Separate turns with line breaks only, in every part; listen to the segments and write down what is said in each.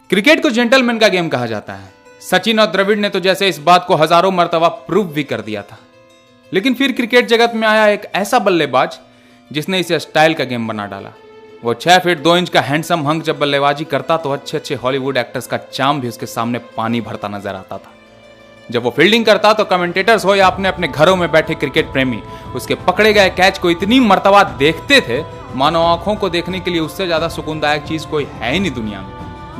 Cricket को gentleman का game कहा जाता है। सचिन और द्रविड़ ने तो जैसे इस बात को हजारों मर्तबा प्रूव भी कर दिया था। लेकिन फिर क्रिकेट जगत में आया एक ऐसा बल्लेबाज जिसने इसे स्टाइल का गेम बना डाला। वो 6 फीट 2 इंच का हैंडसम हंक जब बल्लेबाजी करता तो अच्छे अच्छे हॉलीवुड एक्टर्स का चाम भी उसके सामने पानी भरता नजर आता था। जब वो फील्डिंग करता तो कमेंटेटर्स हो या अपने अपने घरों में बैठे क्रिकेट प्रेमी उसके पकड़े गए कैच को इतनी मर्तबा देखते थे मानो आंखों को देखने के लिए उससे ज्यादा सुकूनदायक चीज कोई है ही नहीं दुनिया में।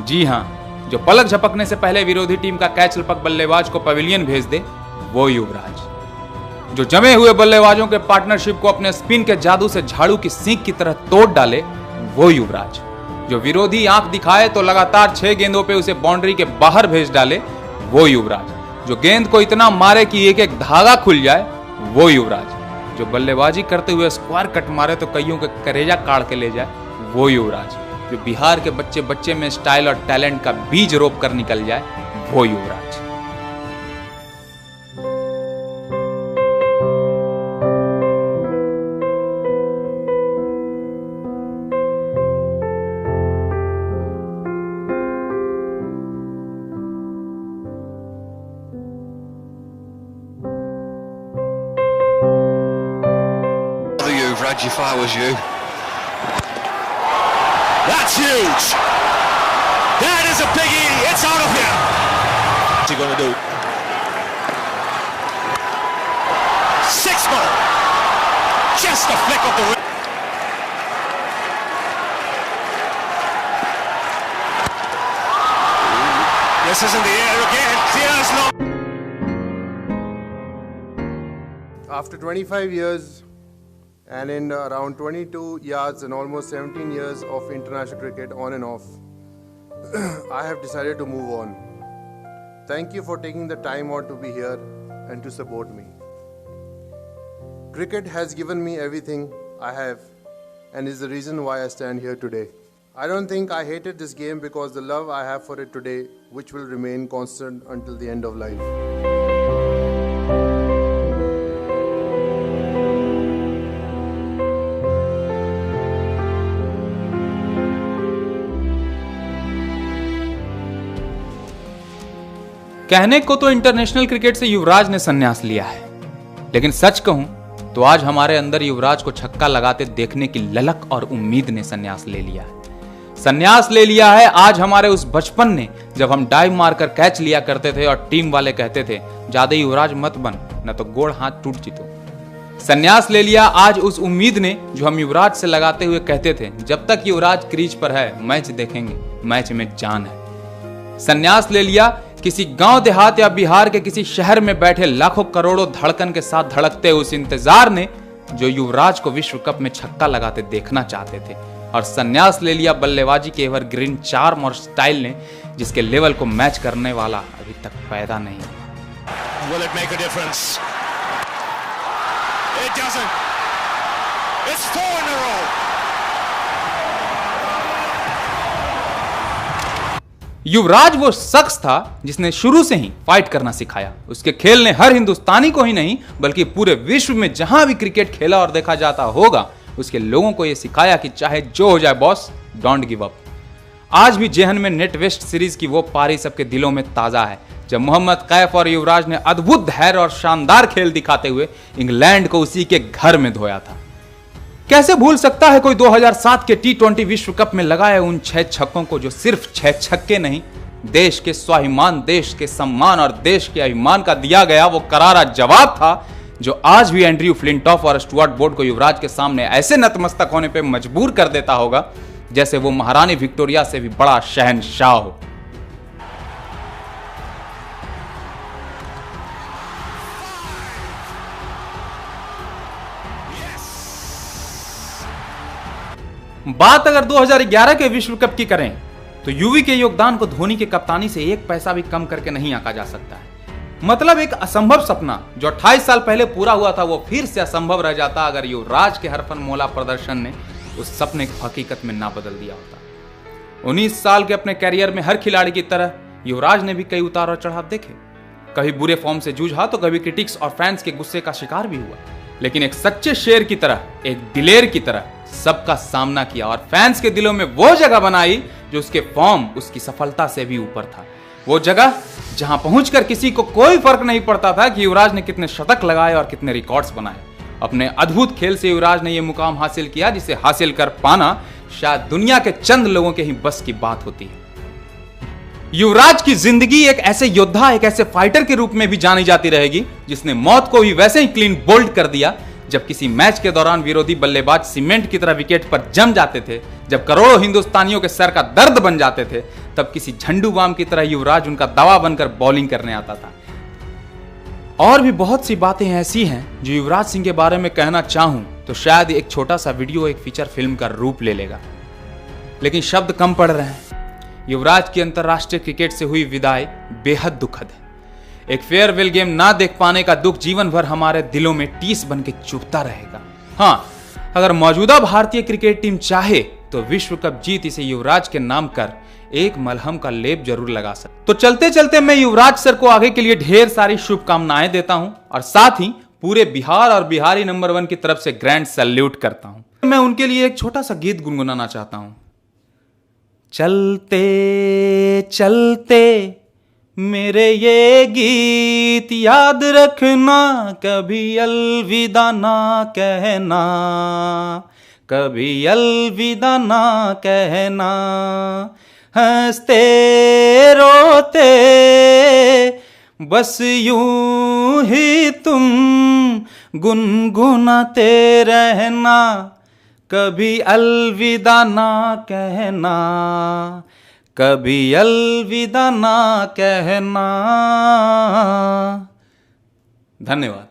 जी हाँ, जो पलक झपकने से पहले विरोधी टीम का कैच लपक बल्लेबाज को पवेलियन भेज दे वो युवराज। जो जमे हुए बल्लेबाजों के पार्टनरशिप को अपने स्पिन के जादू से झाड़ू की सींक की तरह तोड़ डाले वो युवराज। जो विरोधी आंख दिखाए तो लगातार 6 गेंदों पे उसे बाउंड्री के बाहर भेज डाले वो युवराज। जो गेंद को इतना मारे कि एक एक धागा खुल जाए वो युवराज। जो बल्लेबाजी करते हुए स्क्वायर कट मारे तो कईयों के करेजा काढ़ के ले जाए वो युवराज। जो बिहार के बच्चे बच्चे में स्टाइल और टैलेंट का बीज रोप कर निकल जाए वो युवराज।
If I was you. That's huge. That is a biggie. It's out of here. What's he going to do? 6 more. Just a flick of the wrist. This is in the air again. There's no.
After 25 years. And in around 22 yards and almost 17 years of international cricket on and off, I have decided to move on. Thank you for taking the time out to be here and to support me. Cricket has given me everything I have and is the reason why I stand here today. I don't think I hated this game because the love I have for it today, which will remain constant until the end of life.
कहने को तो international cricket से युवराज ने संन्यास लिया है, लेकिन सच कहूं तो आज हमारे अंदर युवराज को छक्का लगाते देखने की ललक और उम्मीद ने संन्यास ले लिया है। संन्यास ले लिया है आज हमारे उस बचपन ने जब हम डाइव मारकर कैच लिया करते थे और टीम वाले कहते थे ज्यादा युवराज मत बन न तो गोड़ हाथ टूट जीतो। संन्यास ले लिया आज उस उम्मीद ने जो हम युवराज से लगाते हुए कहते थे जब तक युवराज क्रीज पर है मैच देखेंगे, मैच में जान है। संन्यास ले लिया किसी गांव देहात या बिहार के किसी शहर में बैठे लाखों करोड़ों धड़कन के साथ धड़कते उस इंतजार ने जो युवराज को विश्व कप में छक्का लगाते देखना चाहते थे। और संन्यास ले लिया बल्लेबाजी के एवरग्रीन चार्म और स्टाइल ने जिसके लेवल को मैच करने वाला अभी तक पैदा नहीं।
Will it make a difference? It doesn't. It's 4 in a row.
युवराज वो शख्स था जिसने शुरू से ही फाइट करना सिखाया। उसके खेल ने हर हिंदुस्तानी को ही नहीं बल्कि पूरे विश्व में जहां भी क्रिकेट खेला और देखा जाता होगा उसके लोगों को यह सिखाया कि चाहे जो हो जाए बॉस, डोंट गिव अप। आज भी जेहन में नेट वेस्ट सीरीज की वो पारी सबके दिलों में ताजा है जब मोहम्मद कैफ और युवराज ने अद्भुत धैर्य और शानदार खेल दिखाते हुए इंग्लैंड को उसी के घर में धोया था। कैसे भूल सकता है कोई 2007 के T20 विश्व कप में लगाए उन 6 छक्कों को जो सिर्फ 6 छक्के नहीं, देश के स्वाभिमान, देश के सम्मान और देश के अभिमान का दिया गया वो करारा जवाब था जो आज भी एंड्रयू फ्लिंटॉफ और स्टुअर्ट बोर्ड को युवराज के सामने ऐसे नतमस्तक होने पे मजबूर कर देता होगा जैसे वो महारानी विक्टोरिया से भी बड़ा शहंशाह हो। बात अगर 2011 के विश्व कप की करें तो यूवी के योगदान को धोनी की कप्तानी से 1 पैसा भी कम करके नहीं आंका जा सकता है। मतलब एक असंभव सपना जो 28 साल पहले पूरा हुआ था वो फिर से असंभव रह जाता अगर युवराज के हरफन मौला प्रदर्शन ने उस सपने को हकीकत में ना बदल दिया होता। 19 साल के अपने कैरियर में हर खिलाड़ी की तरह युवराज ने भी कई उतार और चढ़ाव देखे। कभी बुरे फॉर्म से जूझा तो कभी क्रिटिक्स और फैंस के गुस्से का शिकार भी हुआ, लेकिन एक सच्चे शेर की तरह, एक दिलेर की तरह सबका सामना किया और फैंस के दिलों में वो जगह बनाई जो उसके फॉर्म, उसकी सफलता से भी ऊपर था। वो जगह जहां पहुंचकर किसी को कोई फर्क नहीं पड़ता था कि युवराज ने कितने शतक लगाए और कितने रिकॉर्ड्स बनाए। अपने अद्भुत खेल से युवराज ने यह मुकाम हासिल किया जिसे हासिल कर पाना शायद दुनिया के चंद लोगों के ही बस की बात होती है। युवराज की जिंदगी एक ऐसे योद्धा, एक ऐसे फाइटर के रूप में भी जानी जाती रहेगी जिसने मौत को भी वैसे ही क्लीन बोल्ड कर दिया। जब किसी मैच के दौरान विरोधी बल्लेबाज सीमेंट की तरह विकेट पर जम जाते थे, जब करोड़ों हिंदुस्तानियों के सर का दर्द बन जाते थे, तब किसी झंडू बाम की तरह युवराज उनका दवा बनकर बॉलिंग करने आता था। और भी बहुत सी बातें ऐसी हैं जो युवराज सिंह के बारे में कहना चाहूं तो शायद एक छोटा सा वीडियो एक फीचर फिल्म का रूप ले लेगा, लेकिन शब्द कम पड़ रहे हैं। युवराज की अंतरराष्ट्रीय क्रिकेट से हुई विदाई बेहद दुखद है। एक फेयरवेल गेम ना देख पाने का दुख जीवन भर हमारे दिलों में टीस बन के चुभता रहेगा। हाँ, अगर मौजूदा भारतीय क्रिकेट टीम चाहे तो विश्व कप जीत इसे युवराज के नाम कर एक मलहम का लेप जरूर लगा सकते। तो चलते चलते मैं युवराज सर को आगे के लिए ढेर सारी शुभकामनाएं देता हूं और साथ ही पूरे बिहार और बिहारी नंबर 1 की तरफ से ग्रैंड सैल्यूट करता हूं। मैं उनके लिए एक छोटा सा गीत गुनगुनाना चाहता हूं। चलते चलते मेरे ये गीत याद रखना, कभी अलविदा ना कहना, कभी अलविदा ना कहना। हंसते रोते बस यूं ही तुम गुनगुनाते रहना, कभी अलविदा ना कहना, कभी अलविदा ना कहना। धन्यवाद।